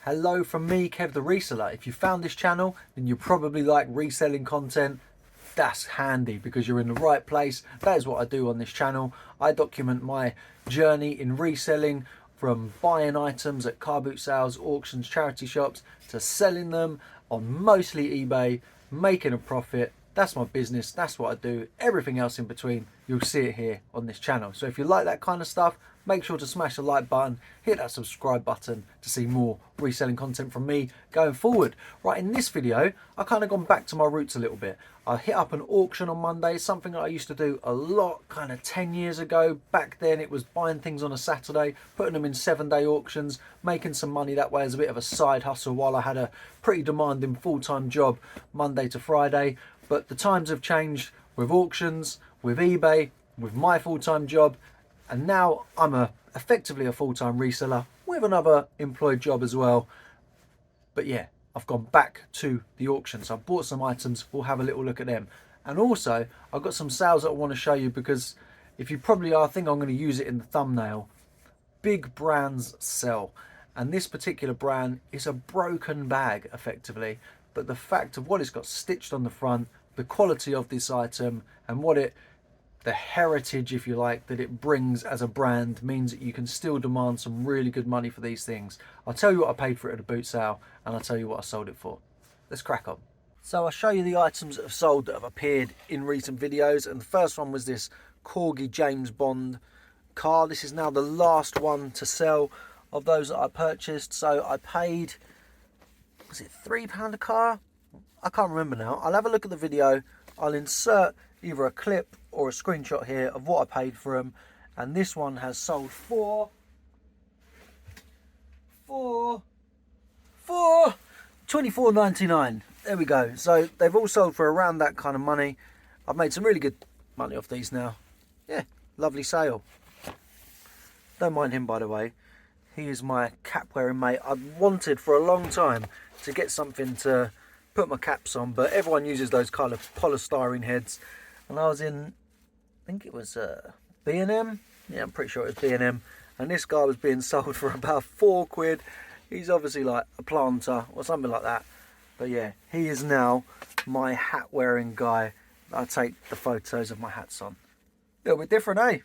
Hello from me, Kev the Reseller. If you found this channel, then you probably like reselling content. That's handy because you're in the right place. That is what I do on this channel. I document my journey in reselling, from buying items at car boot sales, auctions, charity shops, to selling them on mostly eBay, making a profit. That's my business. That's what I do. Everything else in between, you'll see it here on this channel. So if you like that kind of stuff, make sure to smash the like button, hit that subscribe button to see more reselling content from me going forward. Right, in this video, I kind of gone back to my roots a little bit. I hit up an auction on Monday, something that I used to do a lot kind of 10 years ago. Back then it was buying things on a Saturday, putting them in 7-day auctions, making some money that way as a bit of a side hustle while I had a pretty demanding full-time job Monday to Friday. But the times have changed with auctions, with eBay, with my full-time job, and now I'm effectively a full-time reseller with another employed job as well. But yeah, I've gone back to the auction. So I've bought some items. We'll have a little look at them. And also, I've got some sales that I want to show you because if you probably are, I think I'm going to use it in the thumbnail. Big brands sell. And this particular brand is a broken bag, effectively. But the fact of what it's got stitched on the front, the quality of this item, and the heritage, if you like, that it brings as a brand means that you can still demand some really good money for these things. I'll tell you what I paid for it at a boot sale, and I'll tell you what I sold it for. Let's crack on. So I'll show you the items that have sold that have appeared in recent videos, and the first one was this Corgi James Bond car. This is now the last one to sell of those that I purchased. So I paid, was it £3 a car? I can't remember now. I'll have a look at the video. I'll insert either a clip or a screenshot here of what I paid for them, and this one has sold for £24.99. There we go. So they've all sold for around that kind of money. I've made some really good money off these now. Yeah, lovely sale. Don't mind him, by the way. He is my cap wearing mate. I've wanted for a long time to get something to put my caps on, but everyone uses those kind of polystyrene heads, and I was in, I think it was B&M. Yeah, I'm pretty sure it was B&M, and this guy was being sold for about £4. He's obviously like a planter or something like that, but yeah, he is now my hat wearing guy. I take the photos of my hats on. A little bit different, eh?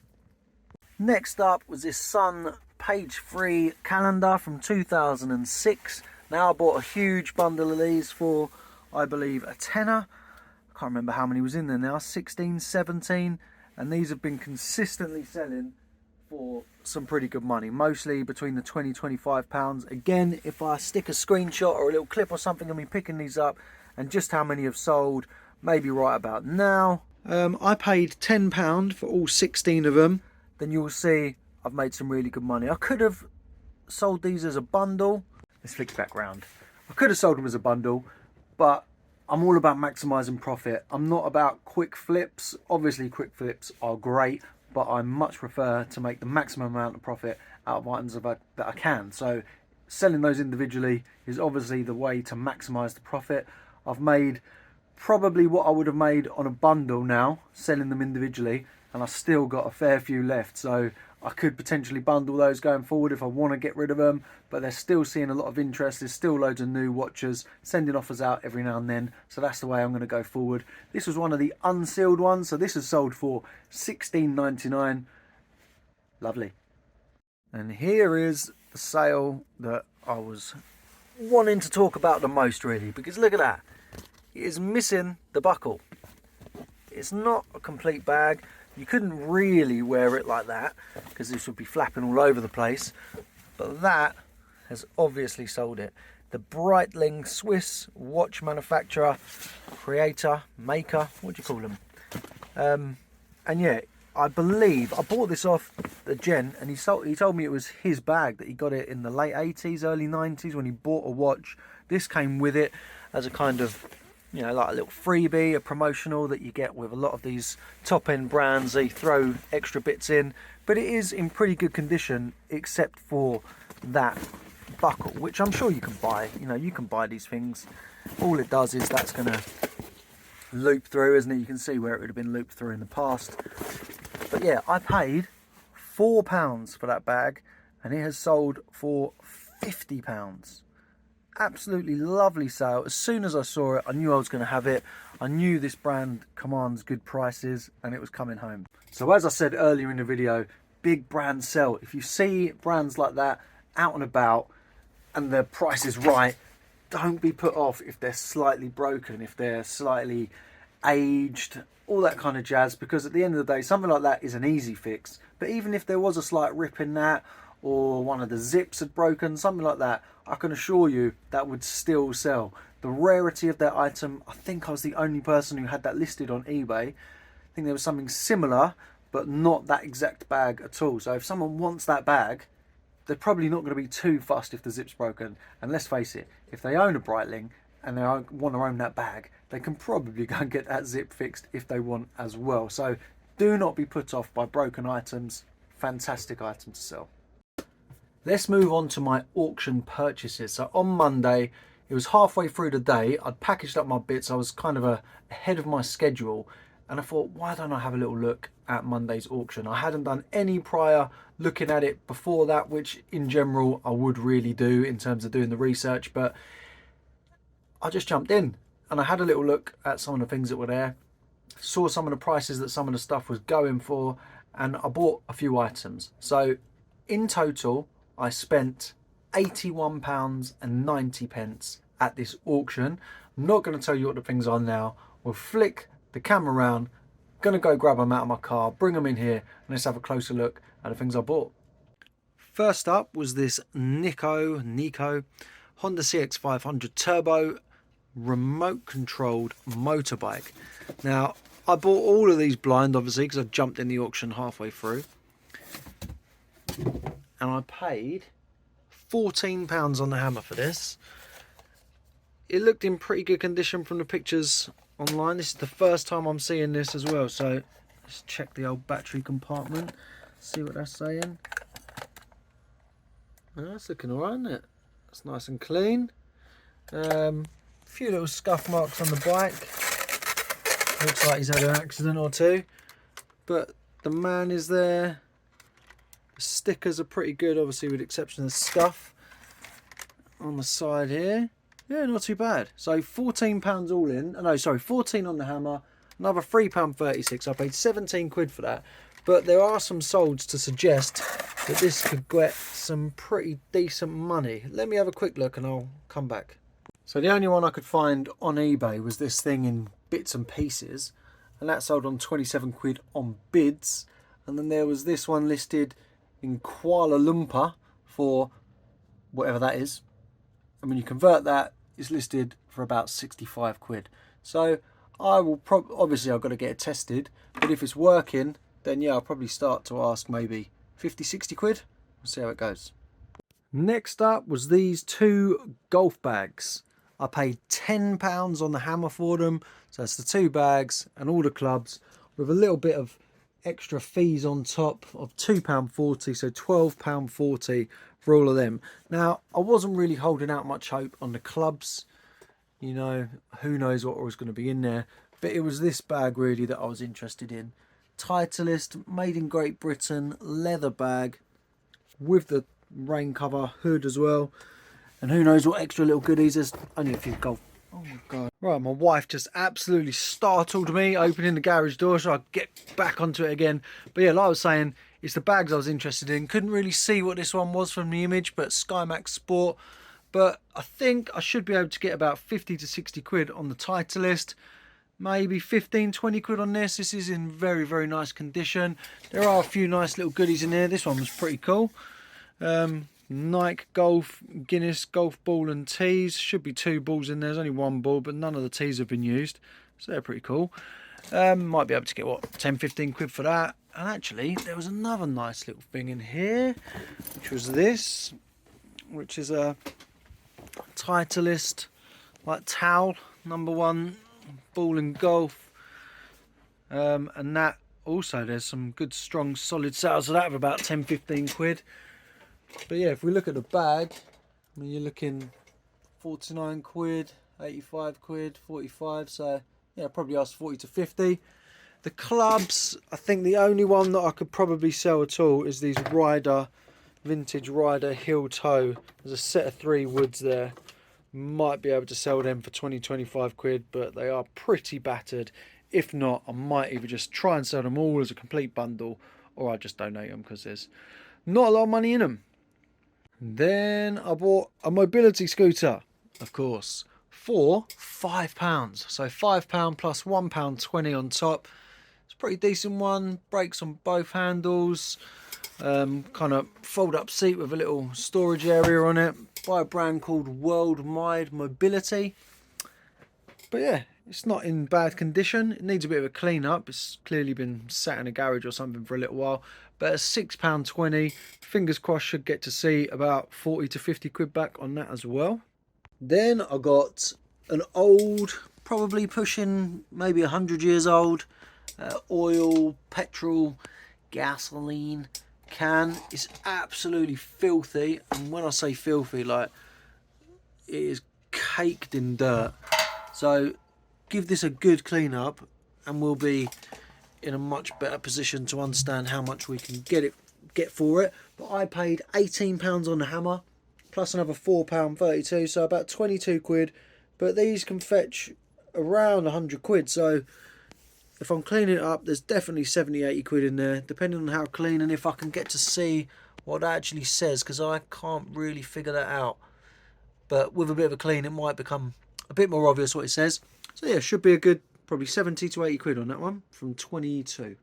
Next up was this Sun page 3 calendar from 2006. Now I bought a huge bundle of these for, I believe, a tenner. I can't remember how many was in there now, 16, 17, and these have been consistently selling for some pretty good money, mostly between the £20–25. Again, if I stick a screenshot or a little clip or something of me picking these up and just how many have sold, maybe right about now. I paid £10 for all 16 of them. Then you'll see I've made some really good money. I could have sold these as a bundle. Let's flick back round. I could have sold them as a bundle, but I'm all about maximizing profit. I'm not about quick flips. Obviously quick flips are great, but I much prefer to make the maximum amount of profit out of items that I can. So selling those individually is obviously the way to maximize the profit. I've made probably what I would have made on a bundle now, selling them individually, and I've still got a fair few left. So I could potentially bundle those going forward if I want to get rid of them, but they're still seeing a lot of interest. There's still loads of new watchers sending offers out every now and then, so that's the way I'm going to go forward. This was one of the unsealed ones, so this is sold for £16.99. Lovely. And here is the sale that I was wanting to talk about the most, really, because look at that. It is missing the buckle. It's not a complete bag. You couldn't really wear it like that because this would be flapping all over the place, but that has obviously sold it. The Breitling Swiss watch manufacturer, creator, maker, what do you call them? And yeah, I believe I bought this off the gent, and he told me it was his bag, that he got it in the late 80s, early 90s when he bought a watch. This came with it as a kind of, you know, like a little freebie, a promotional that you get with a lot of these top-end brands. They throw extra bits in, but it is in pretty good condition except for that buckle, which I'm sure you can buy. You know, you can buy these things. All it does is that's going to loop through, isn't it? You can see where it would have been looped through in the past. But yeah, I paid £4 for that bag, and it has sold for £50. Absolutely lovely sale. As soon as I saw it, I knew I was going to have it. I knew this brand commands good prices and it was coming home. So as I said earlier in the video, big brand sell. If you see brands like that out and about and the price is right, don't be put off if they're slightly broken, if they're slightly aged, all that kind of jazz, because at the end of the day, something like that is an easy fix. But even if there was a slight rip in that, or one of the zips had broken, something like that, I can assure you that would still sell. The rarity of that item, I think I was the only person who had that listed on eBay. I think there was something similar, but not that exact bag at all. So if someone wants that bag, they're probably not going to be too fussed if the zip's broken. And let's face it, if they own a Breitling and they want to own that bag, they can probably go and get that zip fixed if they want as well. So do not be put off by broken items. Fantastic item to sell. Let's move on to my auction purchases. So on Monday, it was halfway through the day. I'd packaged up my bits. I was kind of ahead of my schedule. And I thought, why don't I have a little look at Monday's auction? I hadn't done any prior looking at it before that, which in general I would really do in terms of doing the research. But I just jumped in and I had a little look at some of the things that were there. Saw some of the prices that some of the stuff was going for. And I bought a few items. So in total, I spent £81.90 at this auction. I'm not going to tell you what the things are now. We'll flick the camera around, going to go grab them out of my car, bring them in here, and let's have a closer look at the things I bought. First up was this Nico Honda CX500 Turbo remote controlled motorbike. Now, I bought all of these blind, obviously, because I jumped in the auction halfway through. And I paid £14 on the hammer for this. It looked in pretty good condition from the pictures online. This is the first time I'm seeing this as well. So let's check the old battery compartment, see what that's saying. Oh, that's looking alright, isn't it? It's nice and clean. A few little scuff marks on the bike. Looks like he's had an accident or two. But the man is there. The stickers are pretty good, obviously, with the exception of scuff on the side here. Yeah, not too bad. So £14 all in. No, sorry, 14 on the hammer. Another £3.36. I paid 17 quid for that. But there are some solds to suggest that this could get some pretty decent money. Let me have a quick look and I'll come back. So the only one I could find on eBay was this thing in bits and pieces. And that sold on 27 quid on bids. And then there was this one listed in Kuala Lumpur for whatever that is. And when you convert that, it's listed for about 65 quid. So I will obviously I've got to get it tested, but if it's working, then yeah, I'll probably start to ask maybe 50, 60 quid. We'll see how it goes. Next up was these two golf bags. I paid £10 on the hammer for them. So that's the two bags and all the clubs with a little bit of extra fees on top of £2.40, so £12.40 for all of them. Now, I wasn't really holding out much hope on the clubs. You know, who knows what was going to be in there. But it was this bag really that I was interested in. Titleist, made in Great Britain, leather bag with the rain cover, hood as well. And who knows what extra little goodies. There's only a few golf. Oh my God. Right, my wife just absolutely startled me opening the garage door, so I get back onto it again. But yeah, like I was saying, it's the bags I was interested in. Couldn't really see what this one was from the image, but SkyMax Sport. But I think I should be able to get about 50 to 60 quid on the Titleist. Maybe 15, 20 quid on this. This is in very, very nice condition. There are a few nice little goodies in there. This one was pretty cool. Nike Golf, Guinness Golf Ball and tees. Should be two balls in there. There's only one ball, but none of the tees have been used. So they're pretty cool. Might be able to get, what, 10, 15 quid for that. And actually, there was another nice little thing in here, which was this, which is a Titleist, like towel, #1 ball in golf. And that also, there's some good, strong, solid sales of that of about 10, 15 quid. But yeah, if we look at the bag, I mean, you're looking 49 quid, 85 quid, 45. So yeah, probably ask 40 to 50. The clubs, I think the only one that I could probably sell at all is these Ryder, vintage Ryder heel toe. There's a set of 3 woods there. Might be able to sell them for 20-25 quid, but they are pretty battered. If not, I might either just try and sell them all as a complete bundle, or I just donate them because there's not a lot of money in them. Then I bought a mobility scooter, of course, for £5. So £5 plus £1.20 on top. It's a pretty decent one. Brakes on both handles. Kind of fold up seat with a little storage area on it, by a brand called Worldwide Mobility. But yeah, it's not in bad condition. It needs a bit of a clean up. It's clearly been sat in a garage or something for a little while. But at £6.20, fingers crossed, should get to see about 40 to 50 quid back on that as well. Then I got an old, probably pushing maybe 100 years old, oil, petrol, gasoline can. It's absolutely filthy, and when I say filthy, like, it is caked in dirt. So give this a good clean up and we'll be in a much better position to understand how much we can get for it. But I paid £18 on the hammer plus another £4.32, so about 22 quid. But these can fetch around 100 quid, so if I'm cleaning it up, there's definitely 70-80 quid in there, depending on how clean and if I can get to see what it actually says, because I can't really figure that out. But with a bit of a clean, it might become a bit more obvious what it says. So yeah, should be a good probably 70 to 80 quid on that one from 22.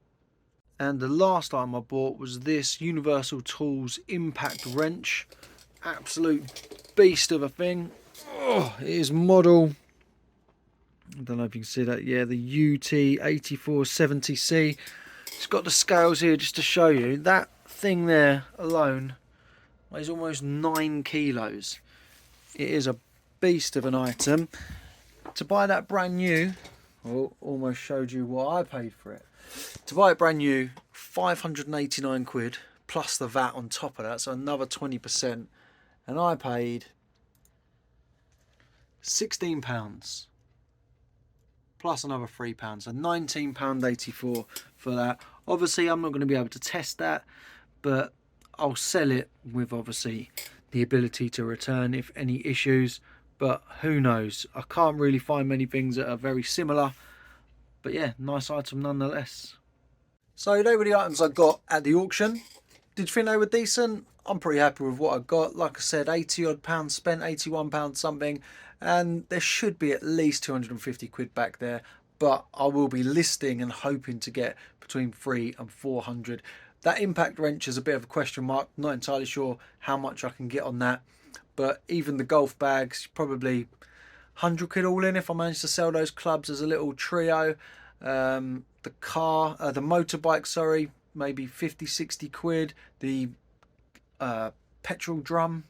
And the last item I bought was this Universal Tools Impact Wrench. Absolute beast of a thing. Oh, it is model, I don't know if you can see that, yeah, the UT8470C. It's got the scales here just to show you. That thing there alone weighs almost 9 kilos. It is a beast of an item. To buy that brand new, well, almost showed you what I paid for it. To buy it brand new, 589 quid plus the VAT on top of that, so another 20%. And I paid £16 plus another £3, so £19.84 for that. Obviously I'm not going to be able to test that, but I'll sell it with obviously the ability to return if any issues, but who knows. I can't really find many things that are very similar, but yeah, nice item nonetheless. So they were the items I got at the auction. Did you think they were decent? I'm pretty happy with what I got. Like I said, 80 odd pounds spent, £81 something, and there should be at least 250 quid back there, but I will be listing and hoping to get between 300 and 400. That impact wrench is a bit of a question mark. Not entirely sure how much I can get on that, but even the golf bags, probably 100 quid all in if I manage to sell those clubs as a little trio. The motorbike, sorry, maybe 50-60 quid. The petrol drum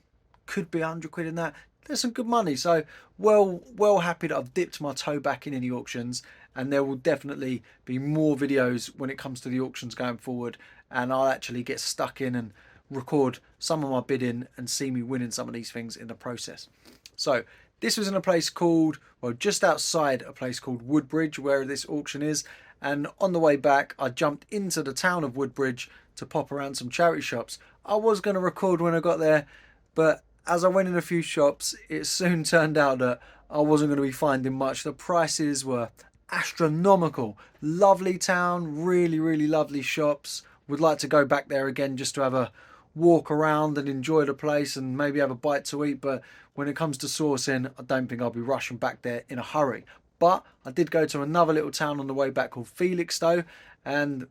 could be 100 quid in that. There's some good money, so well happy that I've dipped my toe back in the auctions, and there will definitely be more videos when it comes to the auctions going forward, and I'll actually get stuck in and record some of my bidding and see me winning some of these things in the process. So this was in a place called, well, just outside a place called Woodbridge, where this auction is, and on the way back I jumped into the town of Woodbridge to pop around some charity shops. I was going to record when I got there, but as I went in a few shops, it soon turned out that I wasn't going to be finding much. The prices were astronomical. Lovely town, really lovely shops. Would like to go back there again just to have a walk around and enjoy the place and maybe have a bite to eat, but when it comes to sourcing, I don't think I'll be rushing back there in a hurry. But I did go to another little town on the way back called Felixstowe, and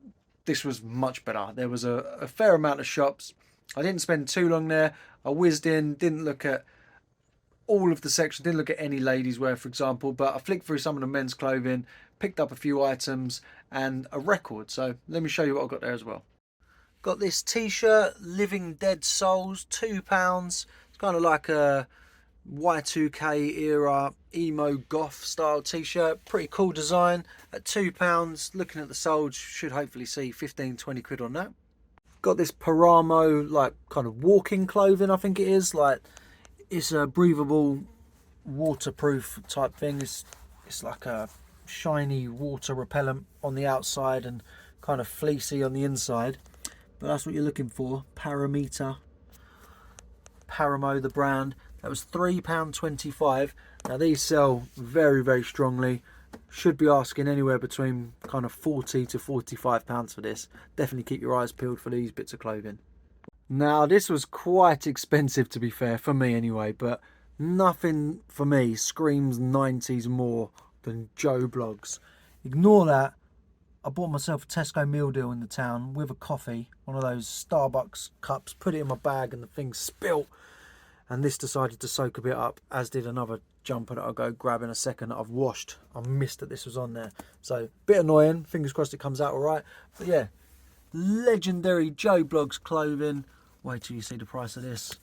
this was much better. There was a fair amount of shops. I didn't spend too long there. I whizzed in, didn't look at all of the section, didn't look at any ladies wear, for example, but I flicked through some of the men's clothing, picked up a few items and a record. So let me show you what I got there as well. Got this t-shirt, Living Dead Souls, £2. It's kind of like a Y2K era emo goth style t-shirt. Pretty cool design at £2. Looking at the soles, should hopefully see 15-20 quid on that. Got this Paramo, like kind of walking clothing, I think it is. Like, it's a breathable, waterproof type thing. It's like a shiny water repellent on the outside and kind of fleecy on the inside. But that's what you're looking for. Paramo, the brand. That was £3.25. Now these sell very, very strongly. Should be asking anywhere between kind of £40 to £45 for this. Definitely keep your eyes peeled for these bits of clothing. Now this was quite expensive, to be fair, for me anyway, but nothing for me screams 90s more than Joe Bloggs. Ignore that. I bought myself a Tesco meal deal in the town with a coffee, one of those Starbucks cups, put it in my bag and the thing spilt. And this decided to soak a bit up, as did another jumper that I'll go grab in a second that I've washed. I missed that this was on there. So, a bit annoying. Fingers crossed it comes out all right. But yeah, legendary Joe Bloggs clothing. Wait till you see the price of this.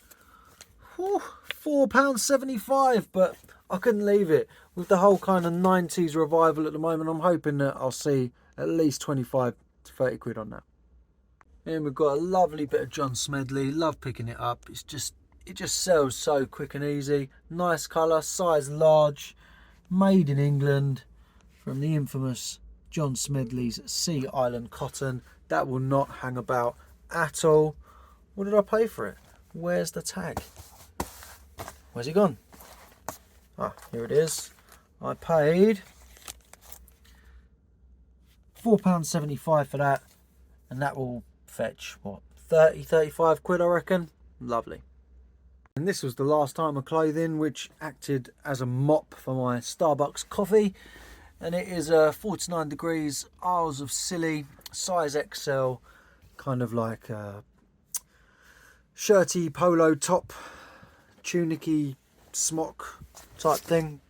Whew, £4.75, but I couldn't leave it. With the whole kind of 90s revival at the moment, I'm hoping that I'll see at least 25 to 30 quid on that. And we've got a lovely bit of John Smedley. Love picking it up. It just sells so quick and easy. Nice colour, size large, made in England from the infamous John Smedley's Sea Island cotton. That will not hang about at all. What did I pay for it? Where's the tag? Where's he gone? Ah, here it is. I paid £4.75 for that, and that will fetch, what, 30, 35 quid, I reckon. Lovely. And this was the last item of clothing which acted as a mop for my Starbucks coffee. And it is a 49 degrees Isles of Scilly, size XL, kind of like a shirty polo top, tunicky smock type thing.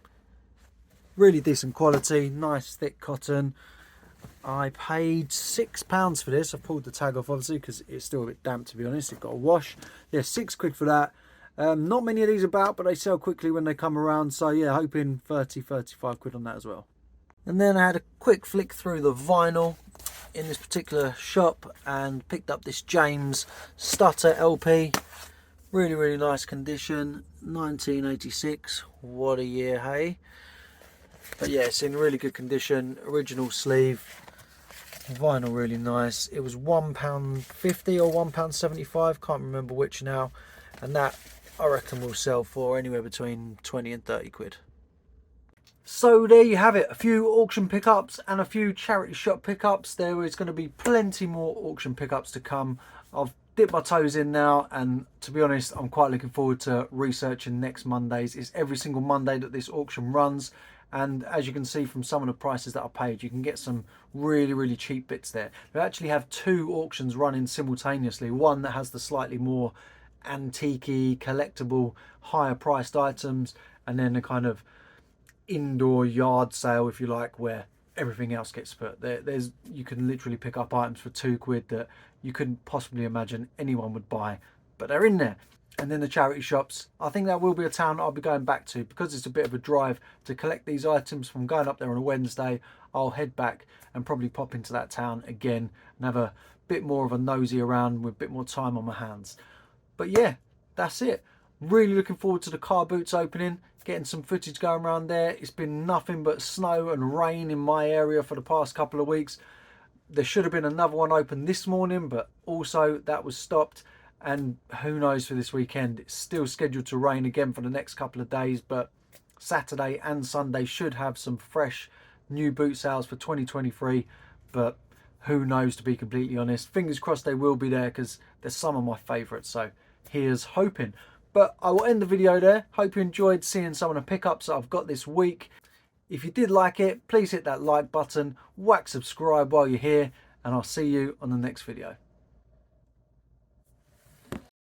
Really decent quality, nice thick cotton. I paid £6 for this. I pulled the tag off obviously because it's still a bit damp, to be honest. It got a wash. Yeah, £6 for that. Not many of these about, but they sell quickly when they come around. So yeah, hoping 30, 35 quid on that as well. And then I had a quick flick through the vinyl in this particular shop and picked up this James Stutter LP. Really, really nice condition. 1986. What a year, hey? But yeah, it's in really good condition. Original sleeve. Vinyl really nice. It was £1.50 or £1.75. Can't remember which now. And that, I reckon, will sell for anywhere between 20 and 30 quid. So there you have it. A few auction pickups and a few charity shop pickups. There is going to be plenty more auction pickups to come. I've dipped my toes in now, and to be honest, I'm quite looking forward to researching next Mondays. It's every single Monday that this auction runs. And as you can see from some of the prices that I paid, you can get some really, really cheap bits there. We actually have two auctions running simultaneously. One that has the slightly more antique-y, collectible, higher priced items, and then a kind of indoor yard sale, if you like, where everything else gets put. There's you can literally pick up items for £2 that you couldn't possibly imagine anyone would buy, but they're in there. And then the charity shops, I think that will be a town I'll be going back to because it's a bit of a drive to collect these items from going up there on a Wednesday. I'll head back and probably pop into that town again and have a bit more of a nosy around with a bit more time on my hands. But yeah, that's it. Really looking forward to the car boots opening, getting some footage going around there. It's been nothing but snow and rain in my area for the past couple of weeks. There should have been another one open this morning, but also that was stopped. And who knows for this weekend. It's still scheduled to rain again for the next couple of days, but Saturday and Sunday should have some fresh new boot sales for 2023, but who knows, to be completely honest. Fingers crossed they will be there because they're some of my favourites, so here's hoping. But I will end the video there. Hope you enjoyed seeing some of the pickups that I've got this week. If you did like it, please hit that like button, whack subscribe while you're here, and I'll see you on the next video.